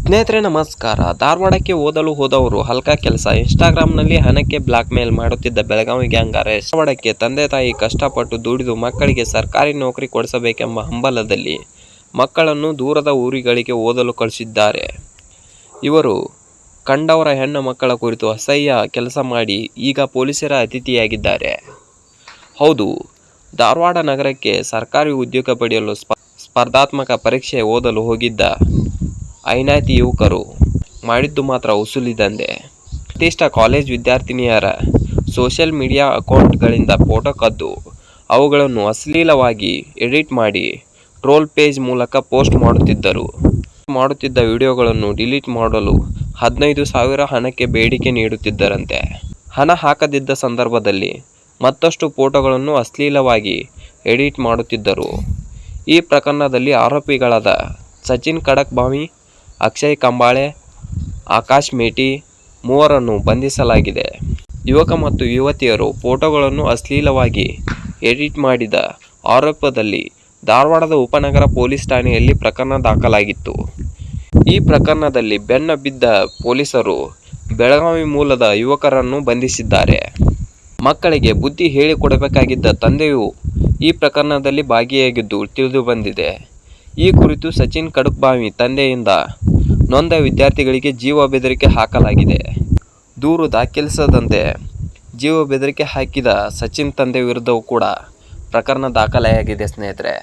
ಸ್ನೇಹಿತರೆ ನಮಸ್ಕಾರ. ಧಾರವಾಡಕ್ಕೆ ಓದಲು ಹೋದವರು ಹಲ್ಕ ಕೆಲಸ. ಇನ್ಸ್ಟಾಗ್ರಾಮ್ನಲ್ಲಿ ಹಣಕ್ಕೆ ಬ್ಲಾಕ್ ಮೇಲ್ ಮಾಡುತ್ತಿದ್ದ ಬೆಳಗಾವಿ ಗ್ಯಾಂಗ್ ಅರೆಸ್ಟ್. ಧಾರವಾಡಕ್ಕೆ ತಂದೆ ತಾಯಿ ಕಷ್ಟಪಟ್ಟು ದುಡಿದು ಮಕ್ಕಳಿಗೆ ಸರ್ಕಾರಿ ನೌಕರಿ ಕೊಡಿಸಬೇಕೆಂಬ ಹಂಬಲದಲ್ಲಿ ಮಕ್ಕಳನ್ನು ದೂರದ ಊರುಗಳಿಗೆ ಓದಲು ಕಳಿಸಿದ್ದಾರೆ. ಇವರು ಕಂಡವರ ಹೆಣ್ಣು ಮಕ್ಕಳ ಕುರಿತು ಅಸಹ್ಯ ಕೆಲಸ ಮಾಡಿ ಈಗ ಪೊಲೀಸರ ಅತಿಥಿಯಾಗಿದ್ದಾರೆ. ಹೌದು, ಧಾರವಾಡ ನಗರಕ್ಕೆ ಸರ್ಕಾರಿ ಉದ್ಯೋಗ ಪಡೆಯಲು ಸ್ಪರ್ಧಾತ್ಮಕ ಪರೀಕ್ಷೆ ಓದಲು ಹೋಗಿದ್ದ ಐನಾತಿ ಯುವಕರು ಮಾಡಿದ್ದು ಮಾತ್ರ ವಸೂಲಿ ದಂಧೆ. ನಿರ್ದಿಷ್ಟ ಕಾಲೇಜ್ ವಿದ್ಯಾರ್ಥಿನಿಯರ ಸೋಷಿಯಲ್ ಮೀಡಿಯಾ ಅಕೌಂಟ್ಗಳಿಂದ ಫೋಟೋ ಕದ್ದು ಅವುಗಳನ್ನು ಅಶ್ಲೀಲವಾಗಿ ಎಡಿಟ್ ಮಾಡಿ ಟ್ರೋಲ್ ಪೇಜ್ ಮೂಲಕ ಪೋಸ್ಟ್ ಮಾಡುತ್ತಿದ್ದ ವಿಡಿಯೋಗಳನ್ನು ಡಿಲೀಟ್ ಮಾಡಲು 15,000 ಹಣಕ್ಕೆ ಬೇಡಿಕೆ ನೀಡುತ್ತಿದ್ದರಂತೆ. ಹಣ ಹಾಕದಿದ್ದ ಸಂದರ್ಭದಲ್ಲಿ ಮತ್ತಷ್ಟು ಫೋಟೋಗಳನ್ನು ಅಶ್ಲೀಲವಾಗಿ ಎಡಿಟ್ ಮಾಡುತ್ತಿದ್ದರು. ಈ ಪ್ರಕರಣದಲ್ಲಿ ಆರೋಪಿಗಳಾದ ಸಚಿನ್ ಕಡಕ್ಬಾವಿ, ಅಕ್ಷಯ್ ಕಂಬಾಳೆ, ಆಕಾಶ್ ಮೇಟಿ ಮೂವರನ್ನು ಬಂಧಿಸಲಾಗಿದೆ. ಯುವಕ ಮತ್ತು ಯುವತಿಯರು ಫೋಟೋಗಳನ್ನು ಅಶ್ಲೀಲವಾಗಿ ಎಡಿಟ್ ಮಾಡಿದ ಆರೋಪದಲ್ಲಿ ಧಾರವಾಡದ ಉಪನಗರ ಪೊಲೀಸ್ ಠಾಣೆಯಲ್ಲಿ ಪ್ರಕರಣ ದಾಖಲಾಗಿತ್ತು. ಈ ಪ್ರಕರಣದಲ್ಲಿ ಬೆನ್ನ ಬಿದ್ದ ಪೊಲೀಸರು ಬೆಳಗಾವಿ ಮೂಲದ ಯುವಕರನ್ನು ಬಂಧಿಸಿದ್ದಾರೆ. ಮಕ್ಕಳಿಗೆ ಬುದ್ಧಿ ಹೇಳಿಕೊಡಬೇಕಾಗಿದ್ದ ತಂದೆಯು ಈ ಪ್ರಕರಣದಲ್ಲಿ ಭಾಗಿಯಾಗಿದ್ದು ತಿಳಿದುಬಂದಿದೆ. ಈ ಕುರಿತು ಸಚಿನ್ ಕಡಕ್ಬಾವಿ ತಂದೆಯಿಂದ ನೊಂದ ವಿದ್ಯಾರ್ಥಿಗಳಿಗೆ ಜೀವ ಬೆದರಿಕೆ ಹಾಕಲಾಗಿದೆ. ದೂರು ದಾಖಲಿಸದಂತೆ ಜೀವ ಬೆದರಿಕೆ ಹಾಕಿದ ಸಚಿನ್ ತಂದೆ ವಿರುದ್ಧವೂ ಕೂಡ ಪ್ರಕರಣ ದಾಖಲಾಗಿದೆ. ಸ್ನೇಹಿತರೆ,